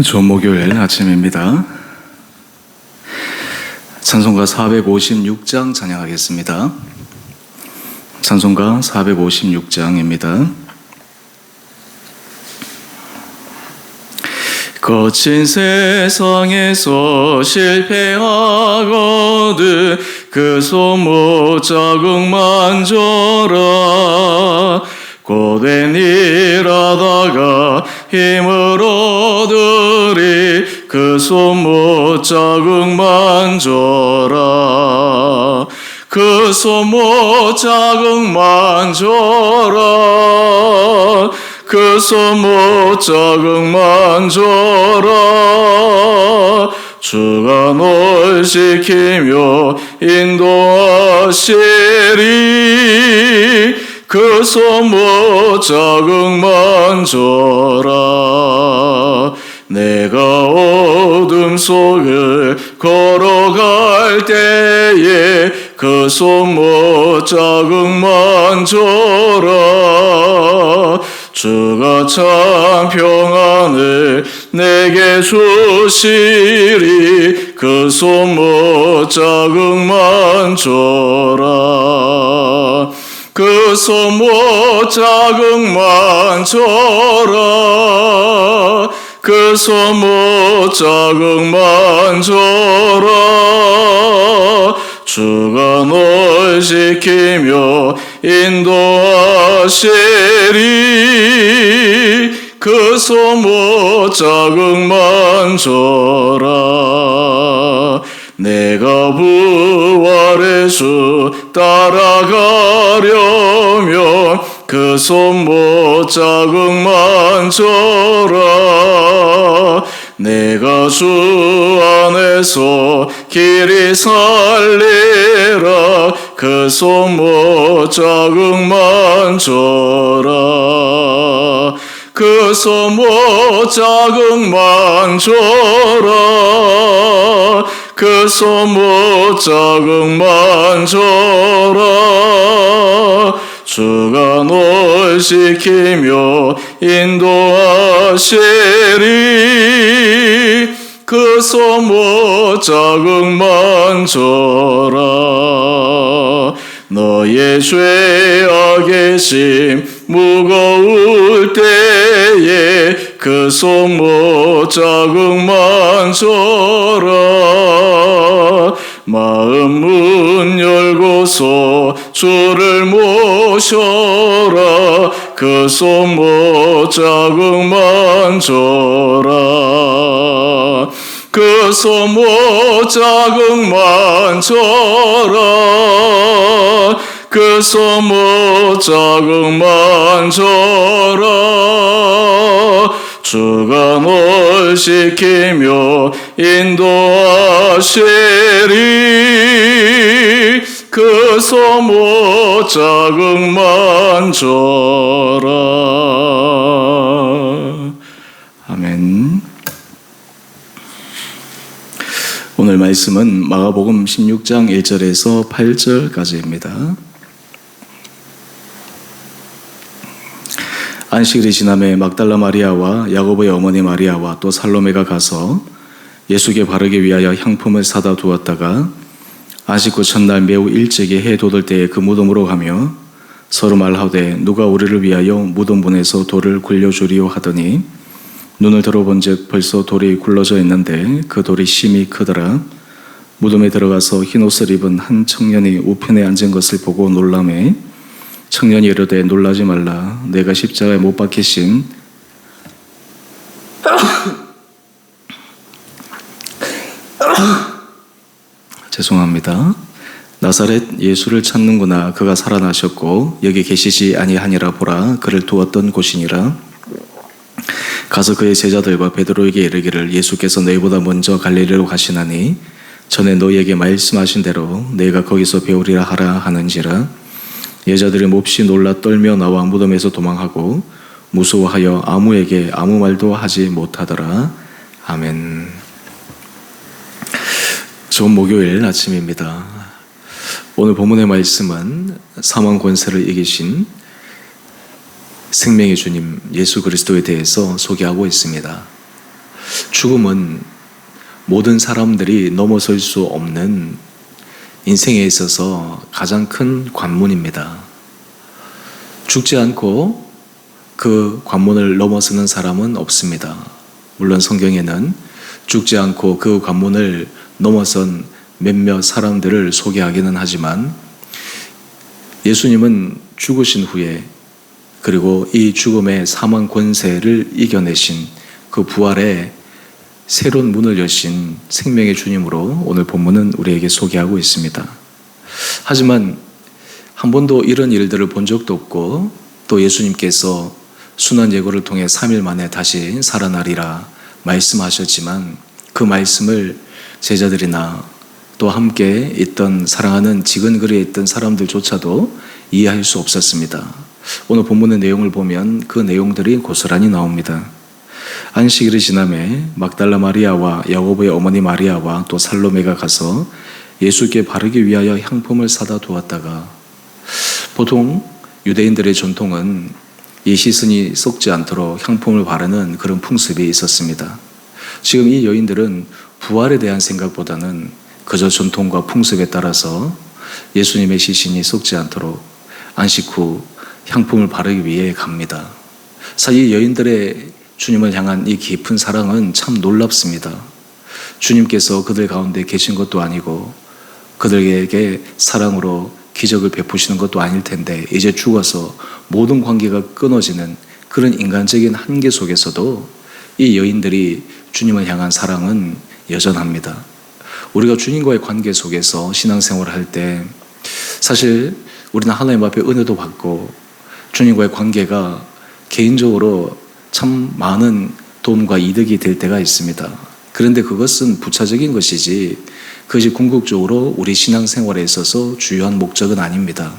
좋은 목요일 아침입니다. 찬송가 456장 찬양하겠습니다. 찬송가 456장입니다. 거친 세상에서 실패하거든 그 손못 자국만 줘라. 고된 일하다가 힘을 얻으리 그 손못 자국만 줘라. 그 손못 자국만 줘라. 그 손못 자국만 줘라. 주가 널 지키며 인도하시리. 그 손못 자국만 줘라. 내가 어둠 속을 걸어갈 때에 그 손못 자국만 줘라. 주가 참 평안을 내게 주시리. 그 손못 자국만 줘라. 그 손못 자국만 줘라. 그 손못 자국만 줘라. 주가 널 지키며 인도하시리. 그 손못 자국만 줘라. 내가 부활의 주 따라가려면 그 손못 자국만 줘라. 내가 주 안에서 길이 살리라. 그 손못 자국만 줘라. 그 손못 자국만 줘라. 그 손못 자국만 줘라. 주가 널 지키며 인도하시리. 그 손못 자국만 줘라. 너의 죄악의 짐 무거울 때에 그 손못 자국만 줘라. 마음 문 열고서 주를 모셔라. 그 손못 자국만 줘라. 그 손못 자국만 줘라. 그 손못 자국만 줘라. 주가 널 지키며 인도하시리. 그 손못 자국만 줘라. 아멘. 오늘 말씀은 마가복음 16장 1절에서 8절까지입니다. 안식일이 지남에 막달라 마리아와 야고보의 어머니 마리아와 또 살로메가 가서 예수께 바르기 위하여 향품을 사다 두었다가 안식 후 첫날 매우 일찍이 해 돋을 때에 그 무덤으로 가며 서로 말하되 누가 우리를 위하여 무덤 문에서 돌을 굴려주리요 하더니 눈을 들어본즉 벌써 돌이 굴러져 있는데 그 돌이 심히 크더라. 무덤에 들어가서 흰옷을 입은 한 청년이 우편에 앉은 것을 보고 놀라매 청년이 이르되 놀라지 말라. 내가 십자가에 못 박히신 죄송합니다. 나사렛 예수를 찾는구나. 그가 살아나셨고 여기 계시지 아니하니라. 보라 그를 두었던 곳이니라. 가서 그의 제자들과 베드로에게 이르기를 예수께서 너희보다 먼저 갈릴리로 가시나니 전에 너희에게 말씀하신 대로 너희가 거기서 배우리라 하라 하는지라. 여자들이 몹시 놀라 떨며 나와 무덤에서 도망하고 무서워하여 아무에게 아무 말도 하지 못하더라. 아멘. 좋은 목요일 아침입니다. 오늘 본문의 말씀은 사망 권세를 이기신 생명의 주님 예수 그리스도에 대해서 소개하고 있습니다. 죽음은 모든 사람들이 넘어설 수 없는 인생에 있어서 가장 큰 관문입니다. 죽지 않고 그 관문을 넘어서는 사람은 없습니다. 물론 성경에는 죽지 않고 그 관문을 넘어선 몇몇 사람들을 소개하기는 하지만 예수님은 죽으신 후에 그리고 이 죽음의 사망 권세를 이겨내신 그 부활의 새로운 문을 여신 생명의 주님으로 오늘 본문은 우리에게 소개하고 있습니다. 하지만 한 번도 이런 일들을 본 적도 없고 또 예수님께서 순환 예고를 통해 3일 만에 다시 살아나리라 말씀하셨지만 그 말씀을 제자들이나 또 함께 있던 사랑하는 지근거리에 있던 사람들조차도 이해할 수 없었습니다. 오늘 본문의 내용을 보면 그 내용들이 고스란히 나옵니다. 안식일이 지남에 막달라 마리아와 야고보의 어머니 마리아와 또 살로메가 가서 예수께 바르기 위하여 향품을 사다 두었다가, 보통 유대인들의 전통은 이 시선이 썩지 않도록 향품을 바르는 그런 풍습이 있었습니다. 지금 이 여인들은 부활에 대한 생각보다는 그저 전통과 풍습에 따라서 예수님의 시신이 썩지 않도록 안식 후 향품을 바르기 위해 갑니다. 사실 이 여인들의 주님을 향한 이 깊은 사랑은 참 놀랍습니다. 주님께서 그들 가운데 계신 것도 아니고 그들에게 사랑으로 기적을 베푸시는 것도 아닐 텐데 이제 죽어서 모든 관계가 끊어지는 그런 인간적인 한계 속에서도 이 여인들이 주님을 향한 사랑은 여전합니다. 우리가 주님과의 관계 속에서 신앙생활을 할 때 사실 우리는 하나님 앞에 은혜도 받고 주님과의 관계가 개인적으로 참 많은 도움과 이득이 될 때가 있습니다. 그런데 그것은 부차적인 것이지 그것이 궁극적으로 우리 신앙생활에 있어서 주요한 목적은 아닙니다.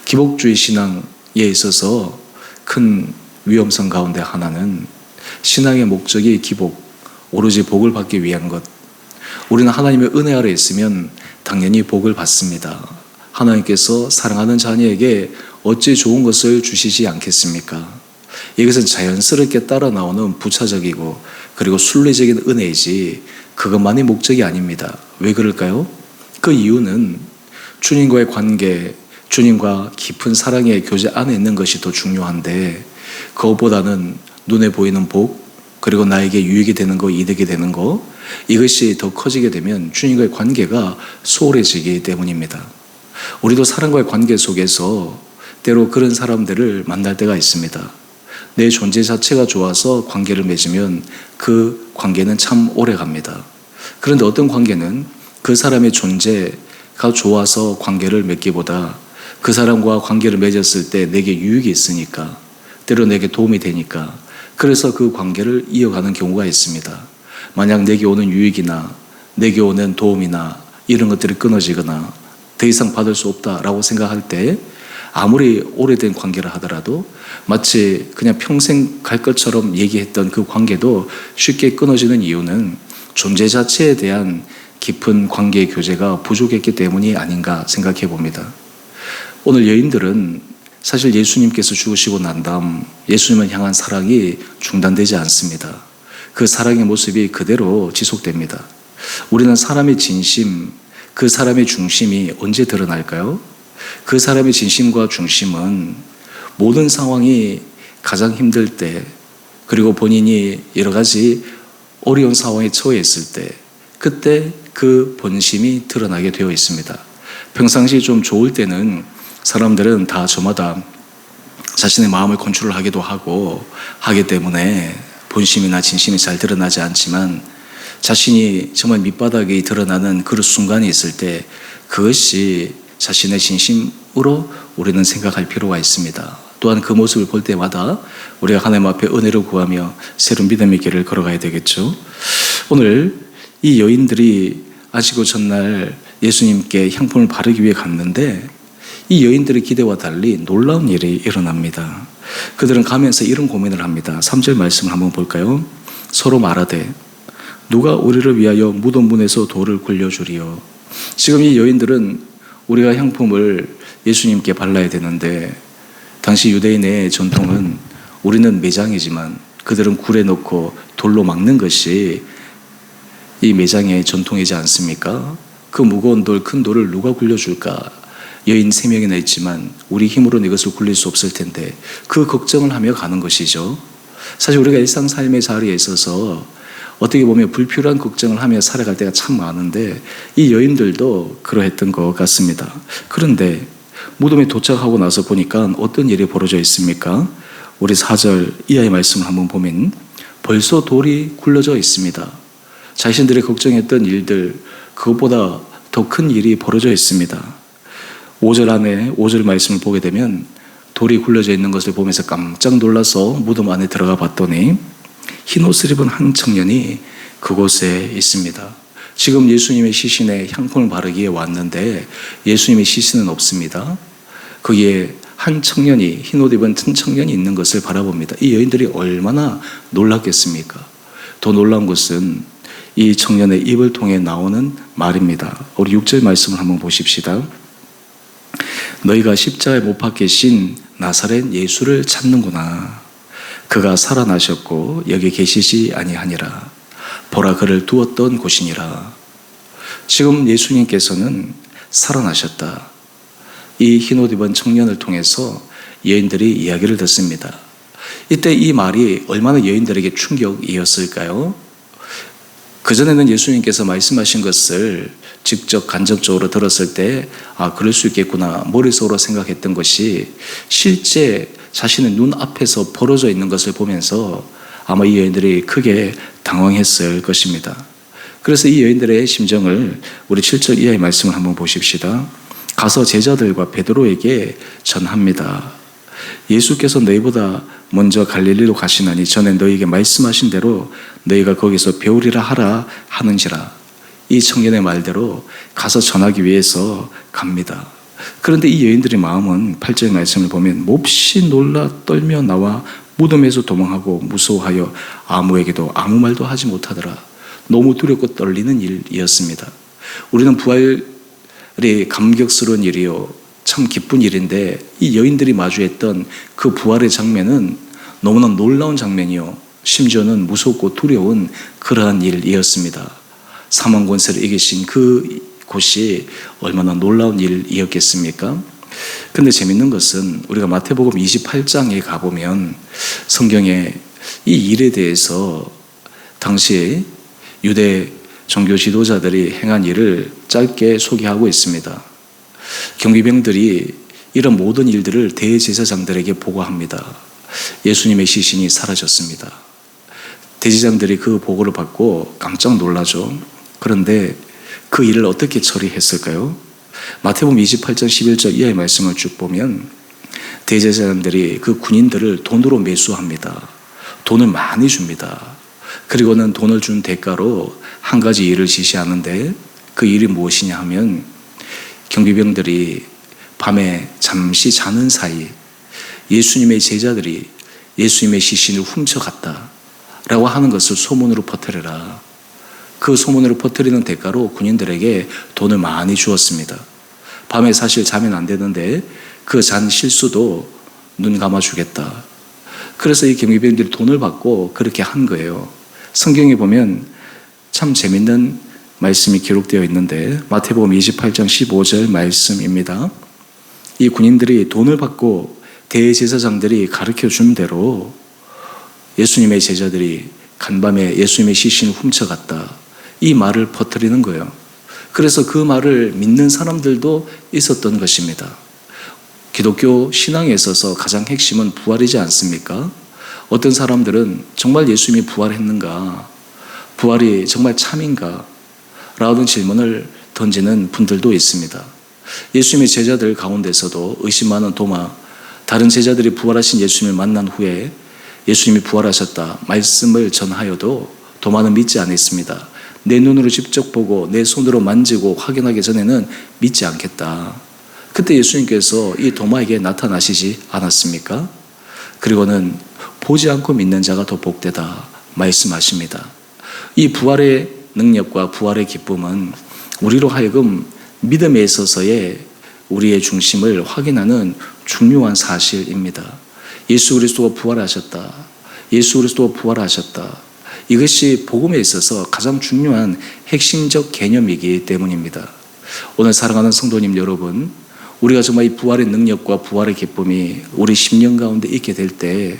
기복주의 신앙에 있어서 큰 위험성 가운데 하나는 신앙의 목적이 기복, 오로지 복을 받기 위한 것. 우리는 하나님의 은혜 아래 있으면 당연히 복을 받습니다. 하나님께서 사랑하는 자녀에게 어찌 좋은 것을 주시지 않겠습니까? 이것은 자연스럽게 따라 나오는 부차적이고 그리고 순리적인 은혜이지 그것만이 목적이 아닙니다. 왜 그럴까요? 그 이유는 주님과의 관계, 주님과 깊은 사랑의 교제 안에 있는 것이 더 중요한데 그것보다는 눈에 보이는 복, 그리고 나에게 유익이 되는 거, 이득이 되는 거, 이것이 더 커지게 되면 주님과의 관계가 소홀해지기 때문입니다. 우리도 사람과의 관계 속에서 때로 그런 사람들을 만날 때가 있습니다. 내 존재 자체가 좋아서 관계를 맺으면 그 관계는 참 오래 갑니다. 그런데 어떤 관계는 그 사람의 존재가 좋아서 관계를 맺기보다 그 사람과 관계를 맺었을 때 내게 유익이 있으니까, 때로 내게 도움이 되니까, 그래서 그 관계를 이어가는 경우가 있습니다. 만약 내게 오는 유익이나 내게 오는 도움이나 이런 것들이 끊어지거나 더 이상 받을 수 없다라고 생각할 때 아무리 오래된 관계를 하더라도 마치 그냥 평생 갈 것처럼 얘기했던 그 관계도 쉽게 끊어지는 이유는 존재 자체에 대한 깊은 관계의 교제가 부족했기 때문이 아닌가 생각해 봅니다. 오늘 여인들은 사실 예수님께서 죽으시고 난 다음 예수님을 향한 사랑이 중단되지 않습니다. 그 사랑의 모습이 그대로 지속됩니다. 우리는 사람의 진심, 그 사람의 중심이 언제 드러날까요? 그 사람의 진심과 중심은 모든 상황이 가장 힘들 때, 그리고 본인이 여러 가지 어려운 상황에 처해 있을 때, 그때 그 본심이 드러나게 되어 있습니다. 평상시 좀 좋을 때는 사람들은 다 저마다 자신의 마음을 컨트롤하기도 하기 때문에 본심이나 진심이 잘 드러나지 않지만 자신이 정말 밑바닥이 드러나는 그런 순간이 있을 때 그것이 자신의 진심으로 우리는 생각할 필요가 있습니다. 또한 그 모습을 볼 때마다 우리가 하나님 앞에 은혜를 구하며 새로운 믿음의 길을 걸어가야 되겠죠. 오늘 이 여인들이 아시고 전날 예수님께 향품을 바르기 위해 갔는데 이 여인들의 기대와 달리 놀라운 일이 일어납니다. 그들은 가면서 이런 고민을 합니다. 3절 말씀을 한번 볼까요? 서로 말하되 누가 우리를 위하여 무덤 문에서 돌을 굴려주리요. 지금 이 여인들은 우리가 향품을 예수님께 발라야 되는데 당시 유대인의 전통은 우리는 매장이지만 그들은 굴에 넣고 돌로 막는 것이 이 매장의 전통이지 않습니까? 그 무거운 돌, 큰 돌을 누가 굴려줄까? 여인 3명이나 있지만 우리 힘으로는 이것을 굴릴 수 없을 텐데 그 걱정을 하며 가는 것이죠. 사실 우리가 일상 삶의 자리에 있어서 어떻게 보면 불필요한 걱정을 하며 살아갈 때가 참 많은데 이 여인들도 그러했던 것 같습니다. 그런데 무덤에 도착하고 나서 보니까 어떤 일이 벌어져 있습니까? 우리 4절 이하의 말씀을 한번 보면 벌써 돌이 굴러져 있습니다. 자신들이 걱정했던 일들, 그것보다 더 큰 일이 벌어져 있습니다. 5절 안에 5절 말씀을 보게 되면 돌이 굴러져 있는 것을 보면서 깜짝 놀라서 무덤 안에 들어가 봤더니 흰 옷을 입은 한 청년이 그곳에 있습니다. 지금 예수님의 시신에 향품을 바르기에 왔는데 예수님의 시신은 없습니다. 거기에 한 청년이, 흰 옷 입은 한 청년이 있는 것을 바라봅니다. 이 여인들이 얼마나 놀랐겠습니까? 더 놀라운 것은 이 청년의 입을 통해 나오는 말입니다. 우리 6절 말씀을 한번 보십시다. 너희가 십자가에 못 박히신 나사렛 예수를 찾는구나. 그가 살아나셨고 여기 계시지 아니하니라. 보라 그를 두었던 곳이니라. 지금 예수님께서는 살아나셨다. 이 흰옷 입은 청년을 통해서 여인들이 이야기를 듣습니다. 이때 이 말이 얼마나 여인들에게 충격이었을까요? 그전에는 예수님께서 말씀하신 것을 직접 간접적으로 들었을 때 그럴 수 있겠구나 머릿속으로 생각했던 것이 실제 자신의 눈앞에서 벌어져 있는 것을 보면서 아마 이 여인들이 크게 당황했을 것입니다. 그래서 이 여인들의 심정을 우리 7절 이하의 말씀을 한번 보십시다. 가서 제자들과 베드로에게 전합니다. 예수께서 너희보다 먼저 갈릴리로 가시나니 전에 너희에게 말씀하신 대로 너희가 거기서 배우리라 하라 하는지라. 이 청년의 말대로 가서 전하기 위해서 갑니다. 그런데 이 여인들의 마음은 8절 말씀을 보면 몹시 놀라 떨며 나와 무덤에서 도망하고 무서워하여 아무에게도 아무 말도 하지 못하더라. 너무 두렵고 떨리는 일이었습니다. 우리는 부활이 감격스러운 일이요 참 기쁜 일인데 이 여인들이 마주했던 그 부활의 장면은 너무나 놀라운 장면이요 심지어는 무섭고 두려운 그러한 일이었습니다. 사망 권세를 이기신 그 곳이 얼마나 놀라운 일이었겠습니까? 근데 재밌는 것은 우리가 마태복음 28장에 가보면 성경에 이 일에 대해서 당시 유대 종교 지도자들이 행한 일을 짧게 소개하고 있습니다. 경비병들이 이런 모든 일들을 대제사장들에게 보고합니다. 예수님의 시신이 사라졌습니다. 대제사장들이 그 보고를 받고 깜짝 놀라죠. 그런데 그 일을 어떻게 처리했을까요? 마태복음 28장 11절 이하의 말씀을 쭉 보면 대제사장들이 그 군인들을 돈으로 매수합니다. 돈을 많이 줍니다. 그리고는 돈을 준 대가로 한 가지 일을 지시하는데 그 일이 무엇이냐 하면 경비병들이 밤에 잠시 자는 사이 예수님의 제자들이 예수님의 시신을 훔쳐갔다라고 하는 것을 소문으로 퍼뜨려라. 그 소문으로 퍼뜨리는 대가로 군인들에게 돈을 많이 주었습니다. 밤에 사실 자면 안 되는데 그 잔 실수도 눈 감아주겠다. 그래서 이 경비병들이 돈을 받고 그렇게 한 거예요. 성경에 보면 참 재밌는 말씀이 기록되어 있는데 마태복음 28장 15절 말씀입니다. 이 군인들이 돈을 받고 대제사장들이 가르쳐 준 대로 예수님의 제자들이 간밤에 예수님의 시신을 훔쳐갔다. 이 말을 퍼뜨리는 거예요. 그래서 그 말을 믿는 사람들도 있었던 것입니다. 기독교 신앙에 있어서 가장 핵심은 부활이지 않습니까? 어떤 사람들은 정말 예수님이 부활했는가? 부활이 정말 참인가? 라는 질문을 던지는 분들도 있습니다. 예수님의 제자들 가운데서도 의심 많은 도마, 다른 제자들이 부활하신 예수님을 만난 후에 예수님이 부활하셨다 말씀을 전하여도 도마는 믿지 않았습니다. 내 눈으로 직접 보고 내 손으로 만지고 확인하기 전에는 믿지 않겠다. 그때 예수님께서 이 도마에게 나타나시지 않았습니까? 그리고는 보지 않고 믿는 자가 더 복되다 말씀하십니다. 이 부활의 능력과 부활의 기쁨은 우리로 하여금 믿음에 있어서의 우리의 중심을 확인하는 중요한 사실입니다. 예수 그리스도가 부활하셨다. 예수 그리스도가 부활하셨다. 이것이 복음에 있어서 가장 중요한 핵심적 개념이기 때문입니다. 오늘 사랑하는 성도님 여러분, 우리가 정말 이 부활의 능력과 부활의 기쁨이 우리 심령 가운데 있게 될 때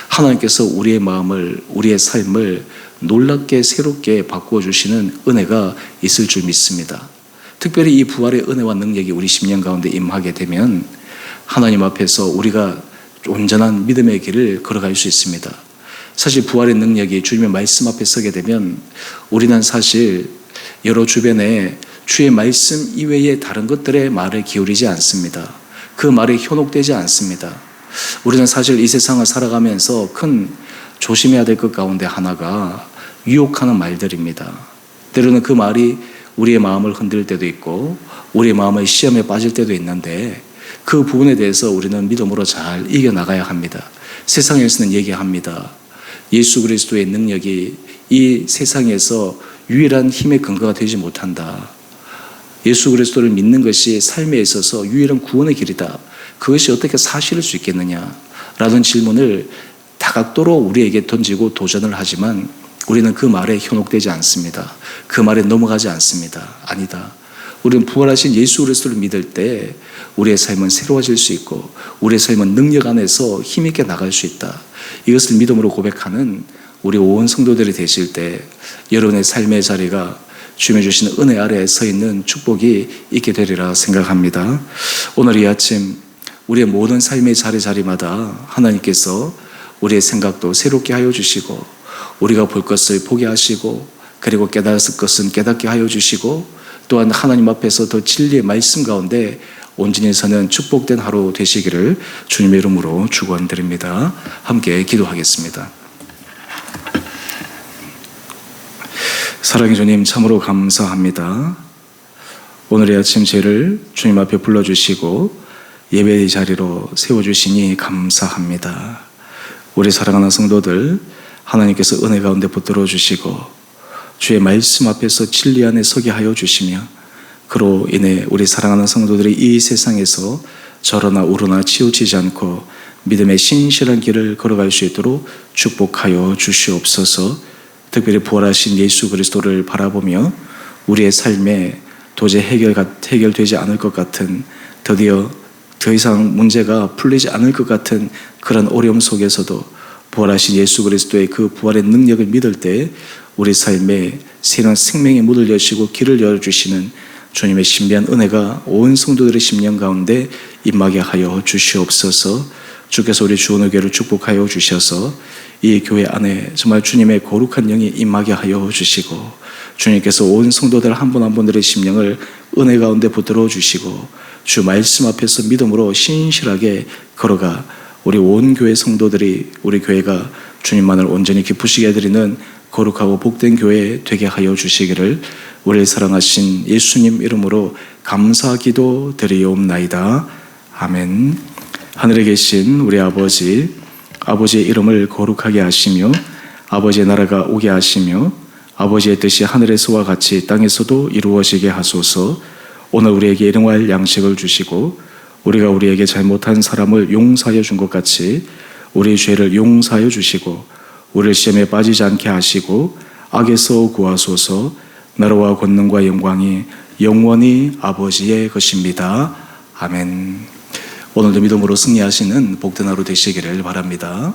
하나님께서 우리의 마음을, 우리의 삶을 놀랍게 새롭게 바꾸어 주시는 은혜가 있을 줄 믿습니다. 특별히 이 부활의 은혜와 능력이 우리 심령 가운데 임하게 되면 하나님 앞에서 우리가 온전한 믿음의 길을 걸어갈 수 있습니다. 사실 부활의 능력이 주님의 말씀 앞에 서게 되면 우리는 사실 여러 주변에 주의 말씀 이외의 다른 것들의 말을 기울이지 않습니다. 그 말에 현혹되지 않습니다. 우리는 사실 이 세상을 살아가면서 큰 조심해야 될 것 가운데 하나가 유혹하는 말들입니다. 때로는 그 말이 우리의 마음을 흔들 때도 있고 우리의 마음의 시험에 빠질 때도 있는데 그 부분에 대해서 우리는 믿음으로 잘 이겨나가야 합니다. 세상에서는 얘기합니다. 예수 그리스도의 능력이 이 세상에서 유일한 힘의 근거가 되지 못한다. 예수 그리스도를 믿는 것이 삶에 있어서 유일한 구원의 길이다. 그것이 어떻게 사실일 수 있겠느냐? 라는 질문을 다각도로 우리에게 던지고 도전을 하지만 우리는 그 말에 현혹되지 않습니다. 그 말에 넘어가지 않습니다. 아니다. 우리는 부활하신 예수 그리스도를 믿을 때 우리의 삶은 새로워질 수 있고 우리의 삶은 능력 안에서 힘있게 나갈 수 있다. 이것을 믿음으로 고백하는 우리 온 성도들이 되실 때 여러분의 삶의 자리가 주님이 주시는 은혜 아래에 서 있는 축복이 있게 되리라 생각합니다. 오늘 이 아침 우리의 모든 삶의 자리마다 하나님께서 우리의 생각도 새롭게 하여 주시고 우리가 볼 것을 보게 하시고 그리고 깨달을 것은 깨닫게 하여 주시고 또한 하나님 앞에서 더 진리의 말씀 가운데 온전히 사는 축복된 하루 되시기를 주님의 이름으로 축원드립니다. 함께 기도하겠습니다. 사랑의 주님, 참으로 감사합니다. 오늘의 아침 죄를 주님 앞에 불러주시고 예배의 자리로 세워주시니 감사합니다. 우리 사랑하는 성도들 하나님께서 은혜 가운데 붙들어 주시고 주의 말씀 앞에서 진리 안에 서게 하여 주시며 그로 인해 우리 사랑하는 성도들이 이 세상에서 저러나 우러나 치우치지 않고 믿음의 신실한 길을 걸어갈 수 있도록 축복하여 주시옵소서. 특별히 부활하신 예수 그리스도를 바라보며 우리의 삶에 도저히 해결되지 않을 것 같은 드디어 더 이상 문제가 풀리지 않을 것 같은 그런 어려움 속에서도 부활하신 예수 그리스도의 그 부활의 능력을 믿을 때 우리 삶에 새로운 생명의 문을 여시고 길을 열어주시는 주님의 신비한 은혜가 온 성도들의 심령 가운데 임하게 하여 주시옵소서. 주께서 우리 주원의 교회를 축복하여 주셔서 이 교회 안에 정말 주님의 거룩한 영이 임하게 하여 주시고 주님께서 온 성도들 한 분 한 분들의 심령을 은혜 가운데 붙들어 주시고 주 말씀 앞에서 믿음으로 신실하게 걸어가 우리 온 교회 성도들이 우리 교회가 주님만을 온전히 기쁘시게 해드리는 거룩하고 복된 교회 되게 하여 주시기를 우리를 사랑하신 예수님 이름으로 감사 기도 드리옵나이다. 아멘. 하늘에 계신 우리 아버지의 이름을 거룩하게 하시며 아버지의 나라가 오게 하시며 아버지의 뜻이 하늘에서와 같이 땅에서도 이루어지게 하소서. 오늘 우리에게 일용할 양식을 주시고 우리가 우리에게 잘못한 사람을 용서하여 준 것 같이 우리의 죄를 용서하여 주시고 우리를 시험에 빠지지 않게 하시고 악에서 구하소서. 나라와 권능과 영광이 영원히 아버지의 것입니다. 아멘. 오늘도 믿음으로 승리하시는 복된 하루 되시기를 바랍니다.